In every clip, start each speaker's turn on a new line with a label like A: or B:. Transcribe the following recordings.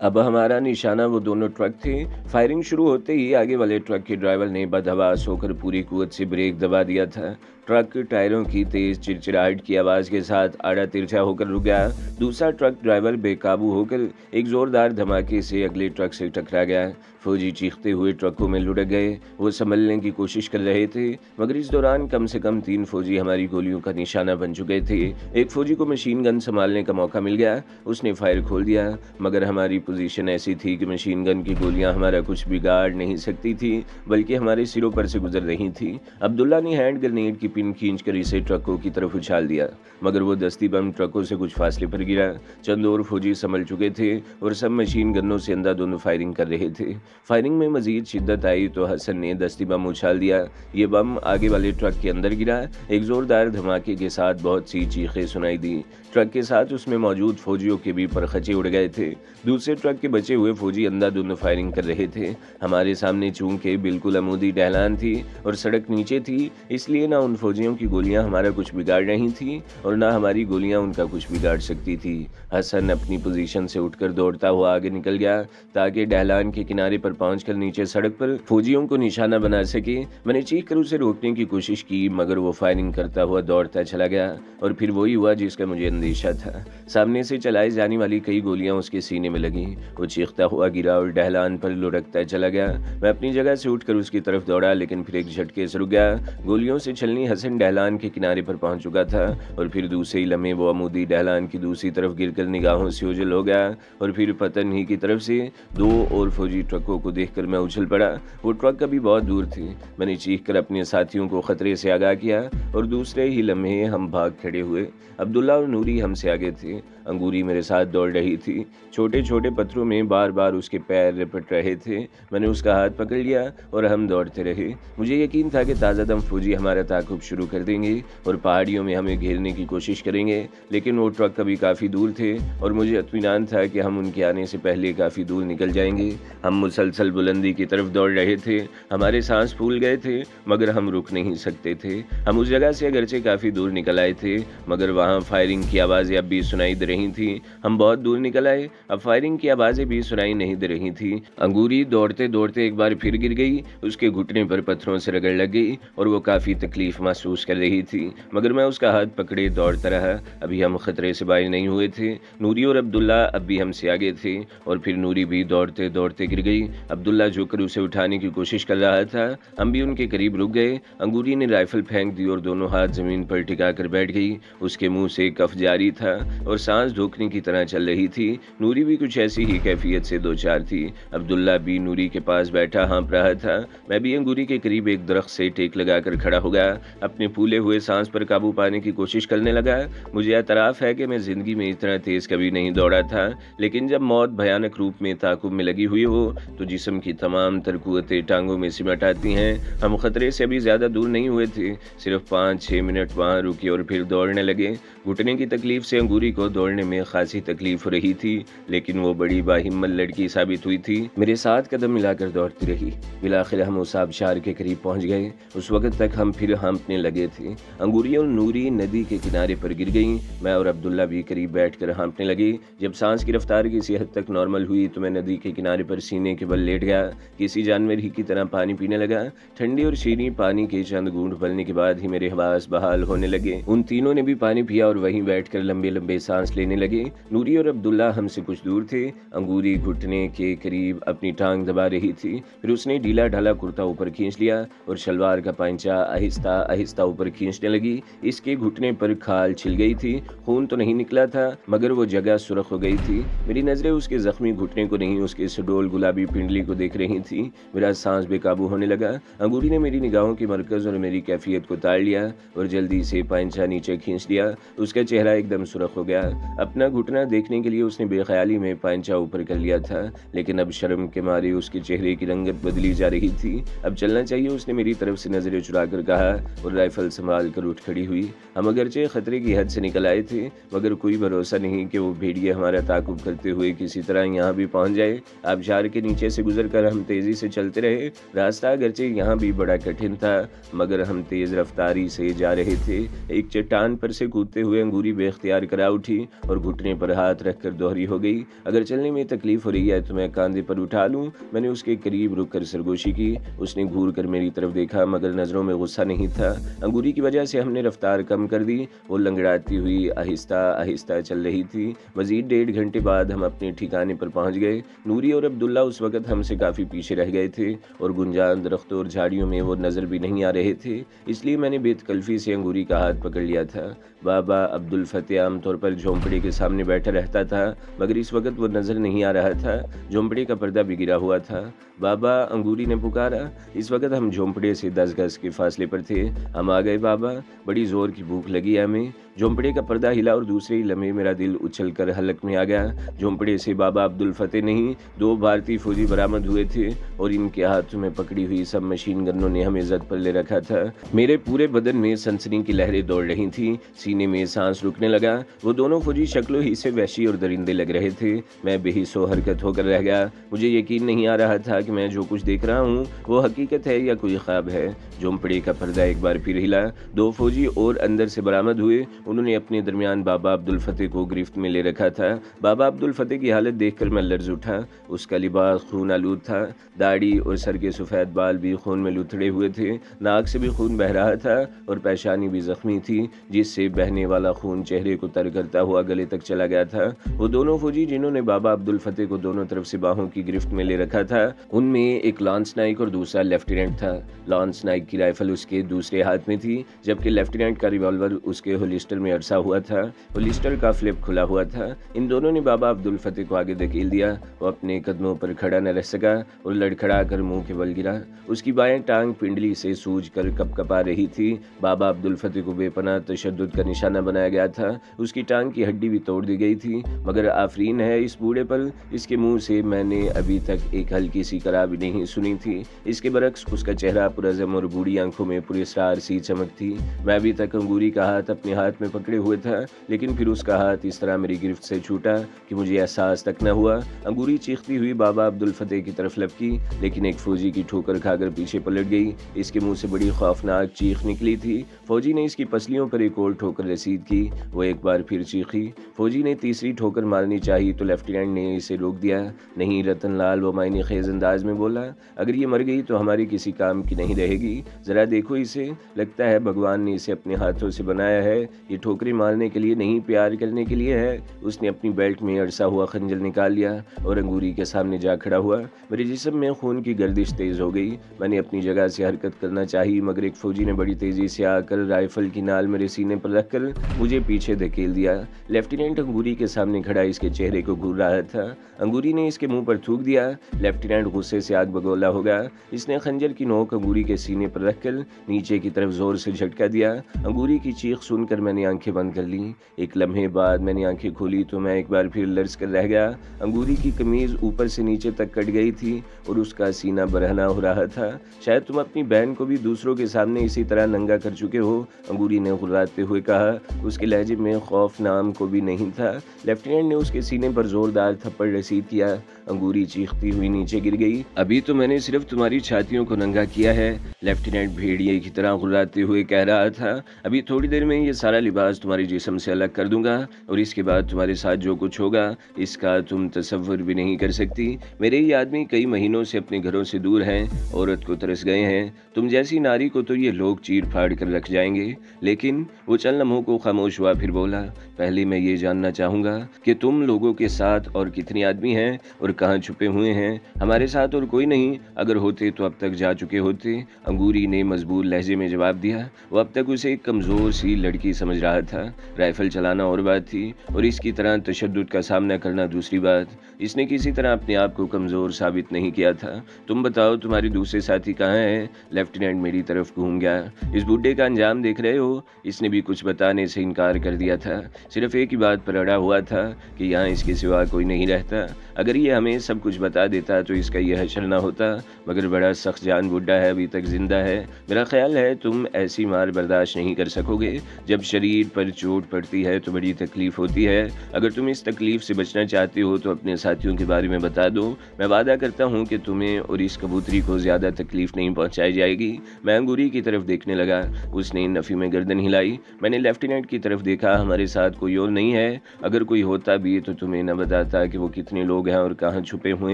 A: अब हमारा निशाना वो दोनों ट्रक थे। फायरिंग शुरू होते ही आगे वाले ट्रक के ड्राइवर ने बदहवास होकर पूरी कुव्वत से ब्रेक दबा दिया था। ट्रक टायरों की तेज चिरचिराहट की आवाज़ के साथ आड़ा तिरछा होकर रुक गया। दूसरा ट्रक ड्राइवर बेकाबू होकर एक जोरदार धमाके से अगले ट्रक से टकरा गया। फौजी चीखते हुए ट्रकों में लुढ़क गए। वो संभलने की कोशिश कर रहे थे, मगर इस दौरान कम से कम 3 फौजी हमारी गोलियों का निशाना बन चुके थे। एक फौजी को मशीन गन संभालने का मौका मिल गया। उसने फायर खोल दिया, मगर हमारी पोजीशन ऐसी थी कि मशीन गन की गोलियां हमारा कुछ बिगाड़ नहीं सकती थी, बल्कि हमारे सिरों पर से गुजर रही थी। अब्दुल्ला ने हैंड ग्रेनेड की पिन खींचकर इसे ट्रकों की तरफ उछाल दिया, मगर वो दस्ती बम ट्रकों से कुछ फासले पर गिरा। चंद और फौजी संभल चुके थे और सब मशीन गनों से अंधाधुंध फायरिंग कर रहे थे। फायरिंग में मजीद शिद्दत आई तो हसन ने दस्ती बम उछाल दिया। ये बम आगे वाले ट्रक के अंदर गिरा। एक जोरदार धमाके के साथ बहुत सी चीखें सुनाई दी। ट्रक के साथ उसमें मौजूद फौजियों के भी परखचे उड़ गए थे। दूसरे ट्रक के बचे हुए फौजी अंधाधुंध फायरिंग कर रहे थे। हमारे सामने चूंकि बिल्कुल अमूदी ढलान थी और सड़क नीचे थी, इसलिए ना उन फौजियों की गोलियां हमारा कुछ बिगाड़ रही थी और ना हमारी गोलियां उनका कुछ बिगाड़ सकती थी। हसन अपनी पोजीशन से उठकर दौड़ता हुआ आगे निकल गया ताकि ढलान के किनारे पर पहुंचकर नीचे सड़क पर फौजियों को निशाना बना सके। मैंने चीख कर उसे रोकने की कोशिश की, मगर वो फायरिंग करता हुआ दौड़ता चला गया और फिर वही हुआ जिसका मुझे अंदेशा था। सामने से चलाई जाने वाली कई गोलियां उसके सीने में लगी। वो चीखता हुआ गिरा और ढलान पर लुढ़कता चला गया। मैं अपनी जगह से उठकर उसकी तरफ दौड़ा, लेकिन फिर एक झटके से रुक गया। गोलियों से छलनी हसन ढलान के किनारे पर पहुंच चुका था और फिर दूसरे ही लम्हे वो अमूदी ढलान की दूसरी तरफ गिरकर निगाहों से ओझल हो गया और फिर पतन ही की तरफ से 2 और फौजी ट्रकों को देखकर मैं उछल पड़ा। वो ट्रक अभी बहुत दूर थी। मैंने चीखकर अपने साथियों को खतरे से आगाह किया और दूसरे ही लम्हे हम भाग खड़े हुए। अब्दुल्ला और नूरी हमसे आगे थे। अंगूरी मेरे साथ दौड़ रही थी। छोटे छोटे पत्थरों में बार बार उसके पैर लिपट रहे थे। मैंने उसका हाथ पकड़ लिया और हम दौड़ते रहे। मुझे यकीन था कि ताज़ा दम फौजी हमारा ताक़ुब शुरू कर देंगे और पहाड़ियों में हमें घेरने की कोशिश करेंगे, लेकिन वो ट्रक अभी काफ़ी दूर थे और मुझे इत्मीनान था कि हम उनके आने से पहले काफ़ी दूर निकल जाएंगे। हम मुसलसल बुलंदी की तरफ दौड़ रहे थे। हमारे सांस फूल गए थे, मगर हम रुक नहीं सकते थे। हम उस जगह से अगरचे काफ़ी दूर निकल आए थे, मगर वहाँ फायरिंग की आवाज़ें अब भी सुनाई दे रही थी। हम बहुत दूर निकल आए, अब फायरिंग की आवाज़ें भी सुनाई नहीं दे रही थी। अंगूरी दौड़ते दौड़ते एक बार फिर गिर गई। उसके घुटने पर पत्थरों से रगड़ लग गई और वो काफ़ी तकलीफ महसूस कर रही थी, मगर मैं उसका हाथ पकड़े दौड़ता रहा। अभी हम खतरे से बाहर नहीं हुए थे। नूरी और अब्दुल्ला अब भी हमसे आगे थे और फिर नूरी भी दौड़ते दौड़ते गिर गई। अब्दुल्ला झुककर उसे उठाने की कोशिश कर रहा था। हम भी उनके करीब रुक गए। अंगूरी ने राइफल फेंक दी और दोनों हाथ जमीन पर टिका कर बैठ गई। उसके मुंह से कफ जारी था और सांस धोखने की तरह चल रही थी। नूरी भी कुछ ऐसी ही कैफियत से दो चार थी। अब्दुल्ला भी नूरी के पास बैठा हाँफ रहा था। मैं भी अंगूरी के करीब एक दरख्त से टेक लगाकर खड़ा हो गया। अपने फूले हुए सांस पर काबू पाने की कोशिश करने लगा। मुझे एतराफ़ है कि मैं जिंदगी में इतना तेज कभी नहीं दौड़ा था, लेकिन जब मौत भयानक रूप में ताकुब में लगी हुई हो तो जिस्म की तमाम तरकुवतें टांगों में सिमट आती हैं। हम खतरे से अभी ज़्यादा दूर नहीं हुए थे। सिर्फ 5-6 मिनट वहाँ रुके और फिर दौड़ने लगे। घुटने की तकलीफ से अंगूरी को दौड़ने में खासी तकलीफ हो रही थी, लेकिन वो बड़ी बाहिम्मत लड़की साबित हुई थी। मेरे साथ कदम मिलाकर दौड़ती रही। बिलाखिर हम उस आबशार के करीब पहुंच गए। उस वक्त तक हम फिर हाँफने लगे थे। अंगूरी और नूरी नदी के किनारे पर गिर गईं। मैं और अब्दुल्ला भी करीब बैठकर हाँफने लगे। जब सांस की रफ्तार किसी हद तक नॉर्मल हुई तो मैं नदी के किनारे पर सीने के बल लेट गया। किसी जानवर ही की तरह पानी पीने लगा। ठंडी और शीनी पानी के चंद घूंट भरने के बाद ही मेरे हवास बहाल होने लगे। उन तीनों ने भी पानी पिया और वहीं बैठकर लंबे लंबे सांस लेने लगे। नूरी और अब्दुल्ला हमसे कुछ दूर थे। अंगूरी घुटने के करीब अपनी टांग दबा रही थी। फिर उसने ढीला ढाला कुर्ता ऊपर खींच लिया और शलवार का पांचा आहिस्ता आहिस्ता ऊपर खींचने लगी। इसके घुटने पर खाल छिल गई थी। खून तो नहीं निकला था, मगर वो जगह सुर्ख हो गई थी। मेरी नजरें उसके जख्मी घुटने को नहीं, उसके सुडोल गुलाबी पिंडली को देख रही थी। मेरा सांस बेकाबू होने लगा। अंगूरी ने मेरी निगाहों के मरकज और मेरी कैफियत को ताड़ लिया और जल्दी से पांचा नीचे खींच लिया। उसका चेहरा एकदम सुर्ख हो गया। अपना घुटना देखने के लिए उसने बेख्याली में पांचा ऊपर कर लिया था, लेकिन अब शर्म के मारे उसके चेहरे की रंगत बदली जा रही थी। अब चलना चाहिए, उसने मेरी तरफ से नजरें चुरा कर कहा और राइफल संभाल कर उठ खड़ी हुई। हम अगरचे खतरे की हद से निकल आए थे, मगर कोई भरोसा नहीं कि वो भेड़िए हमारा ताकुब करते हुए किसी तरह यहाँ भी पहुँच जाए। आबशार के नीचे से गुजर कर हम तेजी से चलते रहे। रास्ता अगरचे यहाँ भी बड़ा कठिन था, मगर हम तेज रफ्तारी से जा रहे थे। एक चट्टान पर से कूदते हुए अंगूरी बेख्तियार करा उठी और घुटने पर हाथ रखकर दोहरी हो गई, अगर चलने में तकलीफ हो रही है तो मैं कंधे पर उठा लूं। मैंने उसके करीब रुककर सरगोशी की। उसने घूर कर मेरी तरफ देखा, मगर नज़रों में गुस्सा नहीं था। अंगूरी की वजह से हमने रफ्तार कम कर दी। वो लंगड़ाती हुई आहिस्ता आहिस्ता चल रही थी। मजीद 1.5 घंटे बाद हम अपने ठिकाने पर पहुंच गए। नूरी और अब्दुल्ला उस वक्त हमसे काफ़ी पीछे रह गए थे और गुंजान दरख्तों और झाड़ियों में वो नज़र भी नहीं आ रहे थे, इसलिए मैंने बेतकल्फी से अंगूरी का हाथ पकड़ लिया था। बाबा अब्दुल फतेह आमतौर पर झोंपड़े के सामने बैठा रहता था, मगर इस वक्त वो नज़र नहीं आ रहा था। झोंपड़े का पर्दा भी गिरा हुआ था। बाबा, अंगूरी ने पुकारा। इस वक्त हम झोंपड़े से 10 गज के फासले पर थे। हम आ गए बाबा, बड़ी ज़ोर की भूख लगी है हमें। झोंपड़े का पर्दा हिला और दूसरे ही लम्हे मेरा दिल उछल कर हलक में आ गया। झोंपड़े से बाबा अब्दुल फतेह नहीं, 2 भारतीय फौजी बरामद हुए थे और इनके हाथों में पकड़ी हुई सब मशीन गनों ने हमें जद पर ले रखा था। मेरे पूरे बदन में सनसनी की लहरें दौड़ रही थी, सीने में सांस रुकने लगा। वो दोनों फौजी शक्लों ही से वहशी और दरिंदे लग रहे थे। मैं बेहिस्सो हरकत होकर रह गया। मुझे यकीन नहीं आ रहा था कि मैं जो कुछ देख रहा हूँ वो हकीकत है या कोई ख्वाब है। झोंपड़े का पर्दा एक बार फिर हिला। 2 फौजी और अंदर से बरामद हुए। उन्होंने अपने दरमियान बाबा अब्दुल फतेह को गिरफ्त में ले रखा था। बाबा अब्दुल फतेह की हालत देखकर मैं लर्ज उठा। उसका लिबास खून आलूद था, दाढ़ी और सर के सफ़ेद बाल भी खून में लुथड़े हुए थे। नाक से भी खून बह रहा था और पेशानी भी जख्मी थी, जिससे बहने वाला खून चेहरे को तर करता हुआ गले तक चला गया था। वो दोनों फौजी जिन्होंने बाबा अब्दुल फतेह को दोनों तरफ से बाहों की गिरफ्त में ले रखा था, उनमें एक लांस नाइक और दूसरा लेफ्टिनेंट था। लांस नाइक की राइफल उसके दूसरे हाथ में थी, जबकि लेफ्टिनेंट का रिवॉल्वर उसके होलिस्टर में अरसा हुआ था। होलिस्टर का फ्लिप खुला हुआ था। इन दोनों ने बाबा अब्दुल फतेह को आगे धकेल दिया। वो अपने कदमों पर खड़ा न रह सका और लड़खड़ा कर मुंह के बल गिरा। उसकी बाएं टांग पिंडली से सूज कर कपकपा रही थी। बाबा अब्दुल फतेह को बेपनाह तशद्दुद का निशाना बनाया गया था। उसकी टांग की हड्डी भी तोड़ दी गई थी, मगर आफरीन है इस बूढ़े पर, इसके मुंह से मैंने अभी तक एक हल्की सी करा भी नहीं सुनी थी। इसके बरक्स उसका चेहरा पुरज़म और बूढ़ी आंखों में पुरस्रार सी चमक थी। मैं अभी तक अंगूरी का हाथ अपने हाथ में पकड़े हुए था, लेकिन फिर उसका हाथ इस तरह मेरी गिरफ्त से छूटा कि मुझे एहसास तक न हुआ। अंगूरी चीखती हुई बाबा अब्दुल फतेह की तरफ लपकी, लेकिन एक फौजी की ठोकर खाकर पीछे पलट गई। इसके मुंह से बड़ी खौफनाक चीख निकली थी। फौजी ने इसकी पसलियों पर एक और ठोकर रसीद की। वो एक बार फिर चीखी। फौजी ने तीसरी ठोकर मारनी चाहिए तो लेफ्टिनेंट ने इसे रोक दिया। नहीं रतन लाल, वो मायने खेज अंदाज में बोला, अगर ये मर गई तो हमारी किसी काम की नहीं रहेगी। जरा देखो इसे, लगता है भगवान ने इसे अपने हाथों से बनाया है। ये ठोकरें मारने के लिए नहीं, प्यार करने के लिए है। उसने अपनी बेल्ट में अड़सा हुआ खंजर निकाल लिया और अंगूरी के सामने जा खड़ा हुआ। मेरे जिस्म में खून की गर्दिश तेज हो गई। मैंने अपनी जगह से हरकत करना चाहिए, मगर एक फौजी ने बड़ी तेजी से आकर राइफल की नाल मेरे सीने पर रखकर मुझे पीछे धकेल दिया। लेफ्टिनेंट अंगूरी के सामने खड़ा इसके चेहरे को घूर रहा था। अंगूरी ने इसके मुंह पर थूक दिया। लेफ्टिनेंट गुस्से से आग बगोला हो गया। इसने खंजर की नोक अंगूरी के सीने पर रखकर नीचे की तरफ जोर से झटका दिया। अंगूरी की चीख सुनकर मैंने आंखें बंद कर ली। एक लम्हे बाद मैंने आंखें खोली तो मैं एक बार फिर लर्ज कर रह गया। अंगूरी की कमीज ऊपर से नीचे तक कट गई थी और उसका सीना बरहना हो रहा था। शायद तुम अपनी बहन को भी दूसरों के सामने इसी तरह नंगा कर चुके हो, अंगूरी ने गुर्राते हुए कहा। उसके लहजे में खौफ नाम को भी नहीं था। लेफ्टिनेंट ने उसके सीने पर जोरदार थप्पड़ रसीद किया। अंगूरी चीखती हुई नीचे गिर गई। अभी तो मैंने सिर्फ तुम्हारी छातियों को नंगा किया है, लेफ्टिनेंट भेड़िए की तरह गुर्राते हुए कह रहा था। अभी थोड़ी देर में ये सारा लिबास तुम्हारे जिस्म से अलग कर दूंगा और इसके बाद तुम्हारे साथ जो कुछ होगा इसका तुम तसव्वुर भी नहीं कर सकती। मेरे ये आदमी कई महीनों से अपने घरों से दूर हैं, औरत को तरस गए हैं। तुम जैसी नारी को तो ये लोग चीर फाड़ कर रख जाएंगे। लेकिन वो चंद लम्हों को खामोश हुआ, फिर बोला, पहले मैं ये जानना चाहूँगा कि तुम लोगों के साथ और कितने आदमी हैं और कहाँ छुपे हुए हैं। हमारे साथ और कोई नहीं, अगर होते तो अब तक जा चुके होते, अंगूरी ने मजबूर लहजे में जवाब दिया। वो अब तक उसे एक कमज़ोर सी लड़की समझ रहा था। राइफल चलाना और बात थी और इसकी तरह तशद्दुद का सामना करना दूसरी बात। इसने किसी तरह अपने आप को कमज़ोर साबित नहीं किया था। तुम बताओ तुम्हारे दूसरे साथी कहाँ हैं? लेफ्टिनेंट मेरी तरफ घूम गया। इस बूढ़े का अंजाम देख रहे हो? इसने भी कुछ बताने से इनकार कर दिया था। सिर्फ एक ही बात पर अड़ा हुआ था कि यहाँ इसके सिवा कोई नहीं रहता। अगर ये हमें सब कुछ बता देता तो इसका ये हश्र ना होता, मगर बड़ा सख्त जान बुड्ढा है, अभी तक जिंदा है। मेरा ख्याल है तुम ऐसी मार बर्दाश्त नहीं कर सकोगे। जब शरीर पर चोट पड़ती है तो बड़ी तकलीफ होती है। अगर तुम इस तकलीफ से बचना चाहते हो तो अपने साथियों के बारे में बता दो। मैं वादा करता हूँ कि तुम्हें और इस कबूतरी को ज़्यादा तकलीफ नहीं पहुँचाई जाएगी। मैं अंगूरी की तरफ देखने लगा। उसने नफ़ी में गर्दन हिलाई। मैंने लेफ्टिनेंट की तरफ देखा। हमारे साथ कोई और नहीं है। अगर कोई होता भी तो तुम्हें न बताता कि वो कितने लोग हैं और कहाँ छुपे हुए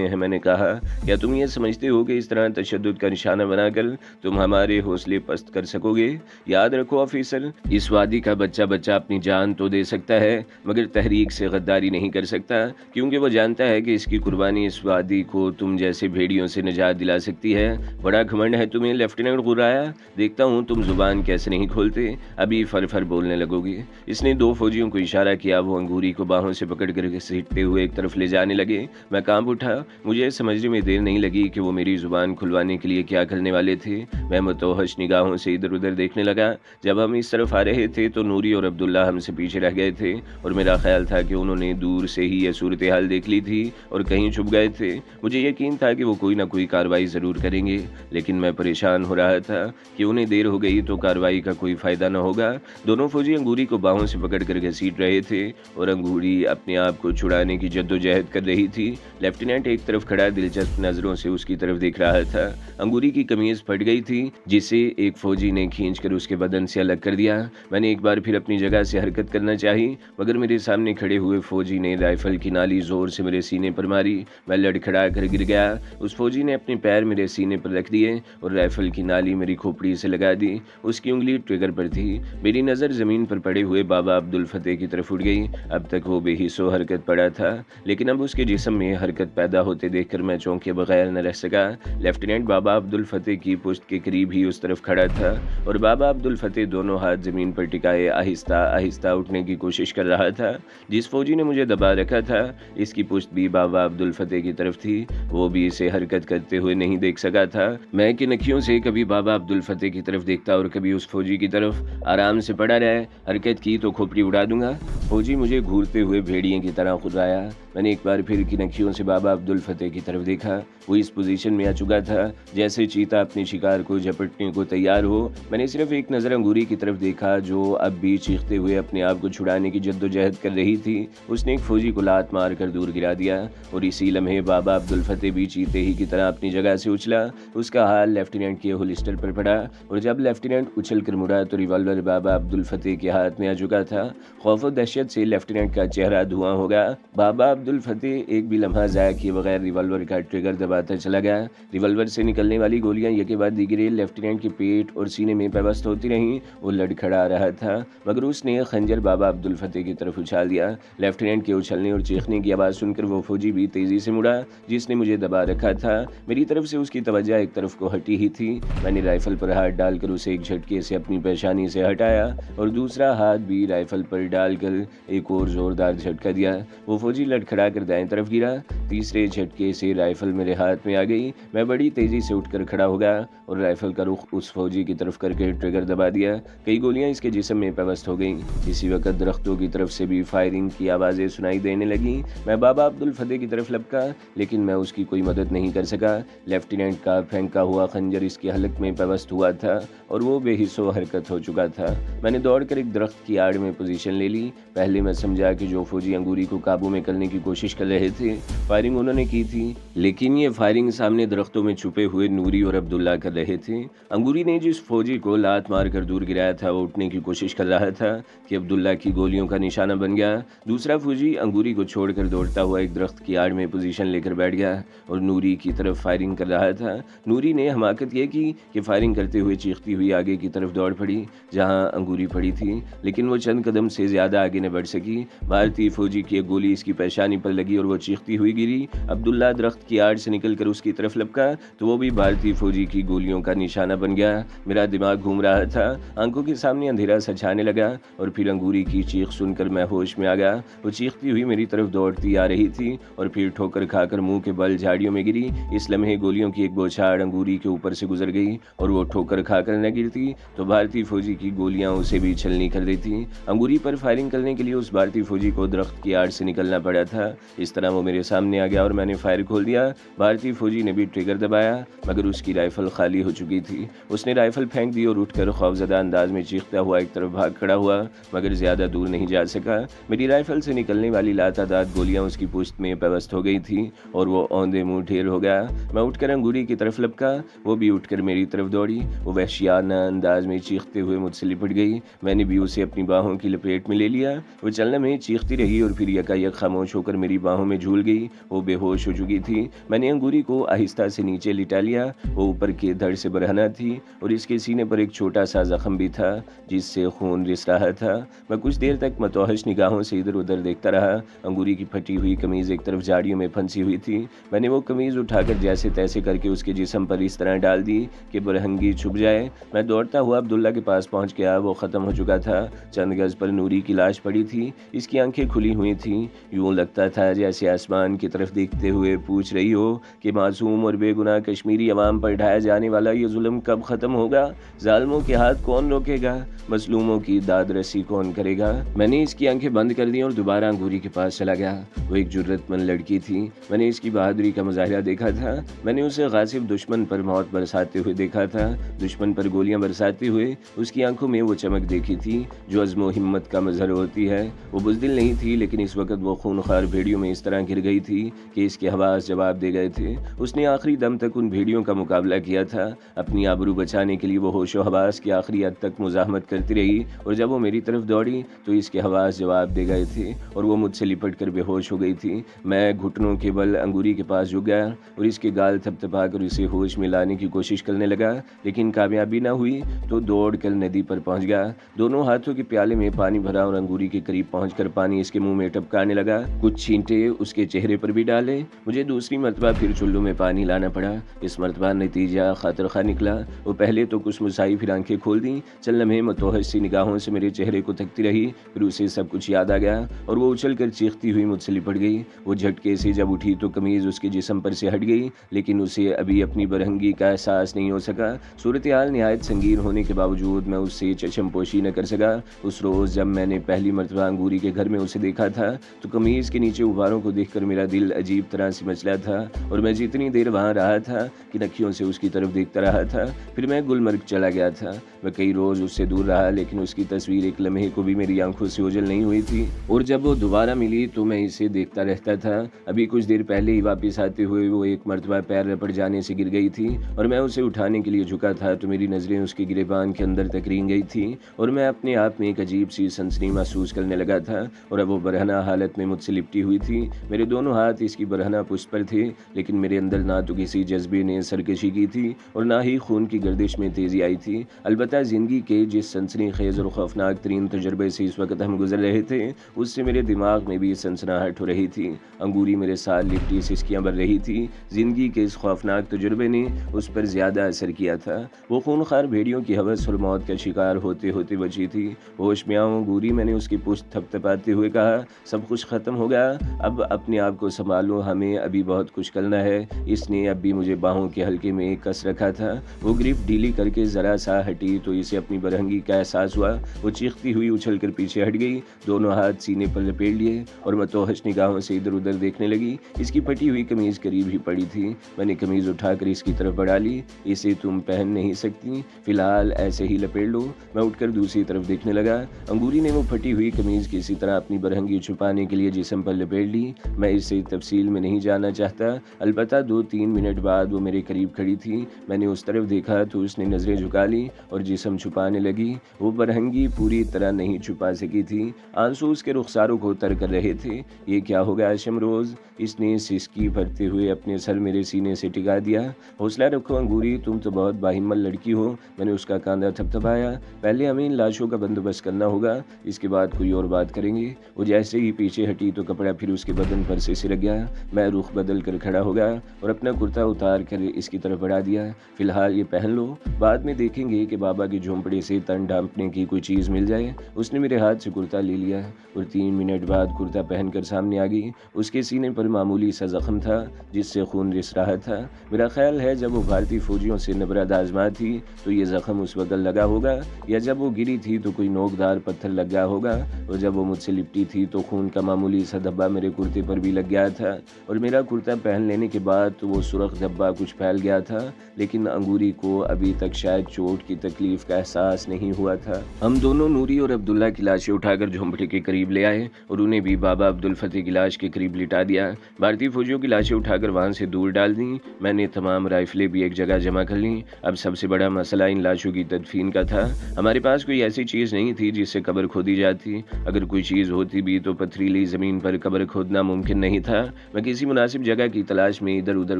A: हैं। मैंने कहा, क्या तुम ये समझते हो कि इस तरह तशद्दुद का निशाना बनाकर तुम हमारे हौसले पस्त कर सकोगे? याद रखो ऑफिसर, इस वादी का बच्चा अपनी जान तो दे सकता है, मगर तहरीक से गद्दारी नहीं कर सकता, क्योंकि वो जानता है कि इसकी कुर्बानी इस वादी को तुम जैसे भेड़ियों से निजात दिला सकती है। बड़ा घमंड है तुम्हें लेफ्टिनेंट गुर्राया। देखता हूँ तुम जुबान कैसे नहीं खोलते, अभी फर बोलने लगोगे। इसने दो फौजियों को इशारा किया। वो अंगूरी को बाहों से पकड़ कर घसीटते हुए एक तरफ ले जाने लगे। मैं कांप उठा। मुझे समझने में देर नहीं लगी कि वो मेरी जुबान खुलवाने के लिए क्या करने वाले थे। मैं मुतवहश निगाहों से इधर उधर देखने लगा। जब हम इस तरफ आ रहे थे तो नूरी और अब्दुल्ला हमसे पीछे रह गए थे, और मेरा ख्याल था कि उन्होंने दूर से ही यह सूरत हाल देख ली थी और कहीं छुप गए थे। मुझे यकीन था कि वो कोई ना कोई कार्रवाई ज़रूर करेंगे, लेकिन मैं परेशान हो रहा था कि उन्हें देर हो गई तो कार्रवाई का कोई फ़ायदा न होगा। दोनों फौजी अंगूरी को बाहों से पकड़ कर घसीट रहे थे और अंगूरी अपने आप को छुड़ाने की जद्दोजहद कर रही थी। लेफ्टिनेंट एक तरफ खड़ा दिलचस्प नज़रों से उसकी तरफ देख रहा था। अंगूरी की कमीज़ फट गई थी, जिसे एक फौजी ने खींचकर उसके बदन से अलग कर दिया। मैंने एक बार फिर अपनी जगह से हरकत करना चाही, मगर मेरे सामने खड़े हुए फौजी ने राइफल की नाली जोर से मेरे सीने पर मारी। मैं लड़खड़ा कर गिर गया। उस फौजी ने अपने पैर मेरे सीने पर रख दिए और राइफल की नाली मेरी खोपड़ी से लगा दी। उसकी उंगली ट्रिगर पर थी। मेरी नज़र ज़मीन पर पड़े हुए बाबा अब्दुल फतेह की तरफ उठ गई। अब तक वो बेहिस्सो हरकत पड़ा था, लेकिन अब उसके जिस्म में हरकत पैदा होते देखकर मैं चौंके बगैर न रह सका। लेफ्टिनेंट बाबा अब्दुल फतेह की पुश्त के करीब ही उस तरफ खड़ा था और बाबा अब्दुल फतेह दोनों हाथ ज़मीन पर टिकाए आहिस्ता आहिस्ता उठने की कोशिश कर रहा था। जिस फौजी ने मुझे दबा रखा था, इसकी पुश्त भी बाबा अब्दुल फतेह की तरफ थी। वो भी इसे हरकत करते हुए नहीं देख सका था। मैं कि नखियों से कभी बाबा अब्दुल फतेह की तरफ देखता और कभी उस फौजी की तरफ। आराम से पड़ा रहे, हरकत की तो खोपड़ी उड़ा दूंगा। फौजी मुझे घूरते हुए भेड़िए की तरह खुर्राया। मैंने एक बार फिर की नखियों से बाबा अब्दुल फतेह की तरफ देखा। वो इस पोजीशन में आ चुका था जैसे चीता अपने शिकार को झपटने को तैयार हो। मैंने सिर्फ एक नज़र अंगूरी की तरफ देखा, जो अब भी चीखते हुए अपने आप को छुड़ाने की जद्दोजहद कर रही थी। उसने एक फौजी को लात मार कर दूर गिरा दिया और इसी लम्हे बाबा अब्दुल फतेह भी चीते ही की तरह अपनी जगह से उछला। उसका हाल लेफ्टिनेंट के होलिस्टर पर पड़ा और जब लेफ्टिनेंट उछल कर मुड़ा तो रिवॉल्वर बाबा अब्दुल फतेह के हाथ में आ चुका था। खौफ और दहशत से लेफ्टिनेंट का चेहरा धुआं हो गया। बाबा अब्दुल फतेह एक भी लम्हा ज़ाया किए बगैर रिवॉल्वर का ट्रिगर दबाता चला गया। रिवॉल्वर से निकलने वाली गोलियां एक के बाद दीगरे लेफ्टिनेंट के पेट और सीने में पेवस्त होती रहीं। वो लड़खड़ा रहा था, मगर उसने खंजर बाबा अब्दुल फतेह की तरफ उछाल दिया। लेफ्टिनेंट के उछलने और चीखने की आवाज़ सुनकर वो फौजी भी तेज़ी से मुड़ा जिसने मुझे दबा रखा था। मेरी तरफ से उसकी तवज्जो एक तरफ को हटी ही थी। मैंने राइफल पर हाथ डालकर उसे एक झटके से अपनी पेशानी से हटाया और दूसरा हाथ भी राइफल पर डालकर एक और ज़ोरदार झटका दिया। वो फौजी लड़खड़ा कर दाएं तरफ गिरा। तीसरे झटके से राइफल मेरे हाथ में आ गई। मैं बड़ी तेज़ी से उठकर खड़ा हो गया और राइफल का रुख उस फौजी की तरफ करके ट्रिगर दबा दिया। कई गोलियां इसके जिस्म में पेवस्त हो गईं। इसी वक्त दरख्तों की तरफ से भी फायरिंग की आवाज़ें सुनाई देने लगीं। मैं बाबा अब्दुल फतेह की तरफ लपका, लेकिन मैं उसकी कोई मदद नहीं कर सका। लेफ्टिनेंट का फेंका हुआ खंजर इसकी हलक में पेवस्त हुआ था और वो बेहिस्सो हरकत हो चुका था। मैंने दौड़कर एक दरख्त की आड़ में पोजीशन ले ली। पहले मैं समझा कि जो फौजी अंगूरी को काबू में करने की कोशिश कर रहे थे, फायरिंग उन्होंने की थी, लेकिन ये फायरिंग सामने दरख्तों में छुपे हुए नूरी और अब्दुल्ला कर रहे थे। अंगूरी ने जिस फौजी को लात मार कर दूर गिराया था वो उठने की कोशिश कर रहा था कि अब्दुल्ला की गोलियों का निशाना बन गया। दूसरा फौजी अंगूरी को छोड़कर दौड़ता हुआ एक दरख्त की आड़ में पोजीशन लेकर बैठ गया और नूरी की तरफ फायरिंग कर रहा था। नूरी ने हमाकत यह की कि फायरिंग करते हुए चीखती हुई आगे की तरफ दौड़ पड़ी जहां अंगूरी पड़ी थी, लेकिन वो चंद कदम से ज़्यादा आगे न बढ़ सकी। भारतीय फौजी की एक गोली इसकी पेशानी पर लगी और वो चीखती हुई गिरी। अब्दुल्ला दरख्त की आड़ से निकलकर उसकी तरफ लपका तो वो भी भारतीय फौजी की गोलियों का निशाना बन गया। मेरा दिमाग घूम रहा था, आंखों के सामने अंधेरा सा छाने लगा और फिर अंगूरी की चीख सुनकर मैं होश में आ गया। वो चीखती हुई मेरी तरफ दौड़ती आ रही थी और फिर ठोकर खाकर मुंह के बल झाड़ियों में गिरी। इस लम्हे गोलियों की एक बौछार अंगूरी के ऊपर से गुजर गई और वो ठोकर खाकर न गिरती तो भारतीय फौजी की गोलियां उसे भी छलनी कर देती। अंगूरी पर फायरिंग करने के लिए उस भारतीय फौजी को दरख्त की आड़ से निकलना पड़ा था। था। इस तरह वो मेरे सामने आ गया और मैंने फायर खोल दिया। भारतीय फौजी ने भी ट्रिगर दबाया, मगर उसकी राइफल खाली हो चुकी थी। उसने राइफल फेंक दी और उठकर खौफजदा अंदाज में चीखता हुआ एक तरफ भाग खड़ा हुआ, मगर ज़्यादा दूर नहीं जा सका। मेरी राइफल से निकलने वाली लातादाद गोलियां उसकी पुश्त में पेवस्त हो गई थी और वो औंधे मुंह ढेर हो गया। मैं उठकर अंगूरी की तरफ लपका, वो भी उठकर मेरी तरफ दौड़ी। वो वहशियाना अंदाज में चीखते हुए मुझसे लिपट गई। मैंने भी उसे अपनी बाहों की लपेट में ले लिया। वो चलने में चीखती रही और फिर यकायक खामोश होकर मेरी बाहों में झूल गई। वो बेहोश हो चुकी थी। मैंने अंगूरी को आहिस्ता से नीचे लिटा लिया। वो ऊपर के धड़ से बरहना थी और इसके सीने पर एक छोटा सा जख्म भी था जिससे खून रिस रहा था। मैं कुछ देर तक मतोहश निगाहों से इधर उधर देखता रहा। अंगूरी की फटी हुई कमीज़ एक तरफ झाड़ियों में फंसी हुई थी। मैंने वो कमीज़ उठाकर जैसे तैसे करके उसके जिस्म पर इस तरह डाल दी कि बरहंगी छुप जाए। मैं दौड़ता हुआ अब्दुल्ला के पास पहुंच गया। वो ख़त्म हो चुका था। चंद गज पर नूरी की लाश पड़ी थी। इसकी आंखें खुली हुई थीं। यूँ लगता था जैसे आसमान की तरफ देखते हुए पूछ रही हो कि मासूम और बेगुनाह कश्मीरी अवाम पर ढाया जाने वाला ये जुल्म कब ख़त्म होगा? जालिमों के हाथ कौन रोकेगा? मजलूमों की दाद रसी कौन करेगा? मैंने इसकी आंखें बंद कर दी और दोबारा अंगूरी के पास चला गया। वो एक जुर्रतमंद लड़की थी। मैंने इसकी बहादुरी का मुजाहिरा देखा था। मैंने उसे गासिब दुश्मन पर मौत बरसाते हुए देखा था। दुश्मन पर गोलियां बरसाते हुए उसकी आंखों में वो चमक देखी थी जो अज़्म व हिम्मत का मजहर होती है। वो बुज़दिल नहीं थी, लेकिन इस वक्त वो खूनखार भेड़ियों में इस तरह गिर गई थी कि इसके हवास जवाब दे गए थे। उसने आखिरी दम तक उन भेड़ियों का मुकाबला किया था। अपनी आबरू बचाने के लिए वो होशो हवास की आखिरी हद तक मुजाहमत करती रही और जब वो मेरी तरफ दौड़ी तो इसके हवास जवाब दे गए थे और वो मुझसे लिपट कर बेहोश हो गई थी। मैं घुटनों के बल अंगूरी के पास झुक गया और इसके गाल थपथपा कर उसे होश में लाने की कोशिश करने लगा, लेकिन कामयाबी न हुई तो दौड़ कर नदी पर पहुंच गया। दोनों हाथों के प्याले में पानी भरा और अंगूरी के करीब पहुंचकर पानी इसके मुंह में टपकाने लगा। कुछ छींटे उसके चेहरे पर भी डाले। मुझे दूसरी मरतबा फिर चुल्लू में पानी लाना पड़ा। इस मरतबा नतीजा खातिर खा निकला। वो पहले तो कुछ मुसाई फिर आंखें खोल दी। चल लम्हे मतोहश सी निगाहों से मेरे चेहरे को तकती रही। फिर उसे सब कुछ याद आ गया और वो उछल कर चीखती हुई मुझसे लिपट गई। वो झटके से जब उठी तो कमीज़ उसके जिस्म पर से हट गई, लेकिन उसे अभी अपनी बरहंगी का एहसास नहीं हो सका। सूरत हाल निहायत संगीन होने के बावजूद मैं उससे चशमपोशी न कर सका। उस रोज़ जब मैंने पहली मरतबा अंगूरी के घर में उसे देखा था तो कमीज़ के नीचे उभारों को देखकर मेरा दिल अजीब तरह से मचला था और मैं जितनी देर वहाँ रहा था कि नखियों से उसकी तरफ देखता रहा था। फिर मैं गुलमर्ग चला गया था। मैं कई रोज़ उससे दूर रहा, लेकिन उसकी तस्वीर एक लम्हे को भी मेरी आंखों से ओझल नहीं हुई थी और जब वो दोबारा मिली तो मैं इसे देखता रहता था। अभी कुछ देर पहले ही वापस आते हुए वो एक मरतबा पैर रपट जाने से गिर गई थी और मैं उसे उठाने के लिए झुका था तो मेरी नज़रें उसके गिरेबान के अंदर तक रेंग गई थी और मैं अपने आप में एक अजीब सी सनसनी महसूस करने लगा था। और अब वो बरहना हालत में मुझसे लिपटी हुई थी। मेरे दोनों हाथ इसकी बरहना पुष्ट पर थे, लेकिन मेरे अंदर ना तो किसी जज्बे ने सरकशी की थी और ना ही खून की गर्दिश में तेज़ी आई थी। अलबत्ता ज़िंदगी के जिस सनसनी खेज़ और खौफनाक तरीन तजर्बे से इस वक्त हम गुजर रहे थे उससे मेरे दिमाग में भी सनसनाहट हो रही थी। अंगूरी मेरे साथ लिपटी सिसकियाँ भर रही थी। ज़िंदगी के इस खौफनाक तजुर्बे ने उस पर ज़्यादा असर किया था। वो खूनखार भेड़ियों की हवस और मौत का शिकार होते होते बची थी। होश में आओ अंगूरी, मैंने उसकी पुश्त थपथपाते हुए कहा, सब कुछ ख़त्म हो गया, अब अपने आप को संभालो, हमें अभी बहुत कुछ करना है। इसने अब भी मुझे बाहों के हल्के में कस रखा था। वो ग्रिप ढीली करके ज़रा सा हटी तो इसे अपनी बरहंगी का एहसास हुआ। वो चीखती हुई उछल कर पीछे हट गई, दोनों हाथ सीने पर लपेट लिए और मतोहश निगाहों से इधर उधर देखने लगी। इसकी फटी हुई कमीज़ करीब ही पड़ी थी। मैंने कमीज़ उठाकर इसकी तरफ बढ़ा ली। इसे तुम पहन नहीं सकती, फ़िलहाल ऐसे ही लपेट लो। मैं उठकर दूसरी तरफ देखने लगा। अंगूरी ने वो फटी हुई कमीज़ किसी तरह अपनी बरहंगी छुपाने के लिए जिस्म पर लपेट ली। मैं इसे तफसील में नहीं जानना चाहता। अलबत्ता 2-3 मिनट बाद वो मेरे करीब खड़ी थी। मैंने उस तरफ देखा तो उसने नज़रें झुका ली और जिस्म छुपाने लगी। वो बरहंगी पूरी तरह नहीं छुपा सकी थी। आंसू उसके रुखसारों को तर कर रहे थे। ये क्या हो गया शमरोज़? इसने सिसकी भरते हुए अपने सर मेरे सीने से टिका दिया। हौसला रखो अंगूरी, तुम तो बहुत बाहिम्मत लड़की हो। मैंने उसका कांधा थपथपाया। पहले हमें इन लाशों का बंदोबस्त करना होगा, इसके बाद कोई और बात करेंगे। वो जैसे ही पीछे हटी तो कपड़ा फिर उसके बदन पर से सिरक गया। मैं रुख बदल कर खड़ा हो गया और अपना कुर्ता उतार कर इसकी तरफ बढ़ा दिया। फ़िलहाल ये पहन लो, बाद में देखेंगे कि बाबा के झोंपड़े से तन ढांपने की कोई चीज़ मिल जाए। उसने मेरे हाथ से कुर्ता ले लिया और 3 मिनट बाद कुर्ता पहनकर सामने आ गई। उसके सीने पर मामूली सा जख्म था जिससे खून रिस रहा था। मेरा ख्याल है जब वो भारतीय फौजियों से नबरद आजमा थी तो ये जख्म उस वक्त लगा होगा, या जब वो गिरी थी तो कोई नोकदार पत्थर लग गया होगा, और जब वो मुझसे लिपटी थी तो खून का मामूली सा धब्बा मेरे कुर्ते पर भी लग गया था और मेरा कुर्ता पहन लेने के बाद तो वो सुर्ख धब्बा कुछ फैल गया था, लेकिन अंगूरी को अभी तक शायद चोट की तकलीफ का एहसास नहीं हुआ था। हम दोनों नूरी और अब्दुल्ला की लाशें उठाकर झोंपड़े के करीब ले आए और उन्हें भी बाबा अब्दुल फतेह की लाश के करीब लिटा दिया। भारतीय फौजियों की लाशें उठाकर वहां से दूर डाल दी। मैंने तमाम राइफलें भी एक जगह जमा कर ली। अब सबसे बड़ा मसला इन लाशों की तदफीन का था। हमारे पास कोई ऐसी चीज़ नहीं थी जिससे कब्र खोदी जाती। अगर कोई चीज़ होती भी तो पथरीली ज़मीन पर कब्र खोदना मुमकिन नहीं था। मैं किसी मुनासिब जगह की तलाश में इधर उधर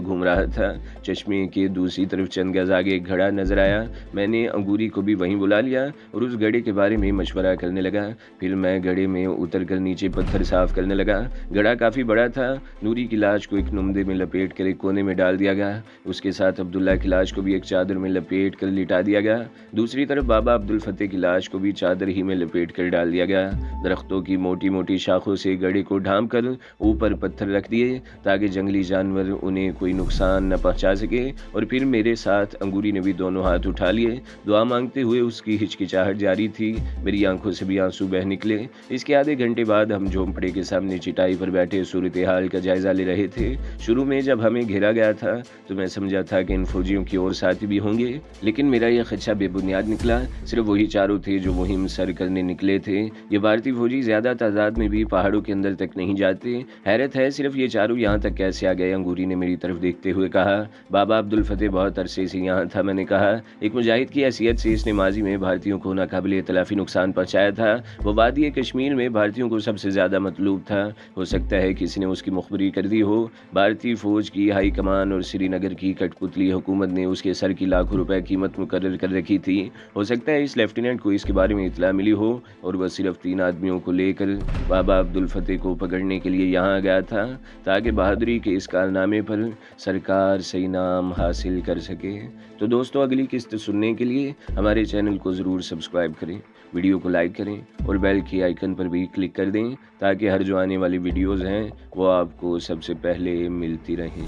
A: घूम रहा था। चश्मे के दूसरी तरफ चंद गज आगे एक घड़ा नजर आया। मैंने अंगूरी को भी वहीं बुला लिया और उस घड़े के बारे में मशवरा करने लगा। फिर मैं घड़े में उतर कर नीचे पत्थर साफ करने लगा। घड़ा काफ़ी बड़ा था। नूरी की लाश को एक नुमदे में लपेट कर एक कोने में डाल दिया गया। उसके साथ अब्दुल्ला की लाश को भी एक चादर में लपेट कर लिटा दिया गया। दूसरी तरफ बाबा अब्दुल फतेह की लाश को भी चादर ही में लपेट कर डाल दिया गया। दरख्तों की मोटी मोटी शाखों से घड़े को ढांप कर ऊपर पत्थर रख दिए ताकि जंगली जानवर उन्हें कोई नुकसान न पहुंचा सके। और फिर मेरे साथ अंगूरी ने भी दोनों हाथ उठा लिए। दुआ मांगते हुए उसकी हिचकिचाहट जारी थी। मेरी आंखों से भी आंसू बह निकले। इसके आधे घंटे बाद हम झोंपड़े के सामने चिटाई पर बैठे सूरत हाल का जायजा ले रहे थे। शुरू में जब हमें घेरा गया था तो मैं समझा था कि इन फौजियों की और साथी भी होंगे, लेकिन मेरा यह खदशा बेबुनियाद निकला। सिर्फ वही चारों थे जो मुहिम सर करने निकले थे। ये भारतीय फौजी ज्यादा तादाद में भी पहाड़ों के अंदर तक नहीं जाते। हैरत है सिर्फ ये चारों यहाँ तक कैसे आ गए। अंगूरी ने मेरी तरफ देखते हुए कहा। बाबा अब्दुल फतेह बहुत अरसे से यहाँ था। मैंने कहा। एक मुजाहिद की हैसियत से इसने माजी में भारतीयों को नाकाबिल इतलाफी नुकसान पहुँचाया था। वो वादी कश्मीर में भारतीयों को सबसे ज़्यादा मतलूब था। हो सकता है किसी ने उसकी मुखबरी कर दी हो। भारतीय फौज की हाई कमान और श्रीनगर की कठपुतली हुकूमत ने उसके सर की लाखों रुपए कीमत मुकर्रर कर रखी थी। हो सकता है इस लेफ्टिनेंट को इसके बारे में इतला मिली हो और वह सिर्फ 3 आदमियों को लेकर बाबा अब्दुल फतेह को पकड़ने के लिए यहाँ आ गया था ताकि बहादुरी के इस कारनामे पर सरकार से इनाम हासिल कर सके। तो दोस्तों, अगली किस्त सुनने के लिए हमारे चैनल को ज़रूर सब्सक्राइब करें, वीडियो को लाइक करें और बेल के आइकन पर भी क्लिक कर दें ताकि हर जो आने वाली वीडियोज़ हैं वो आपको सबसे पहले मिलती रहें।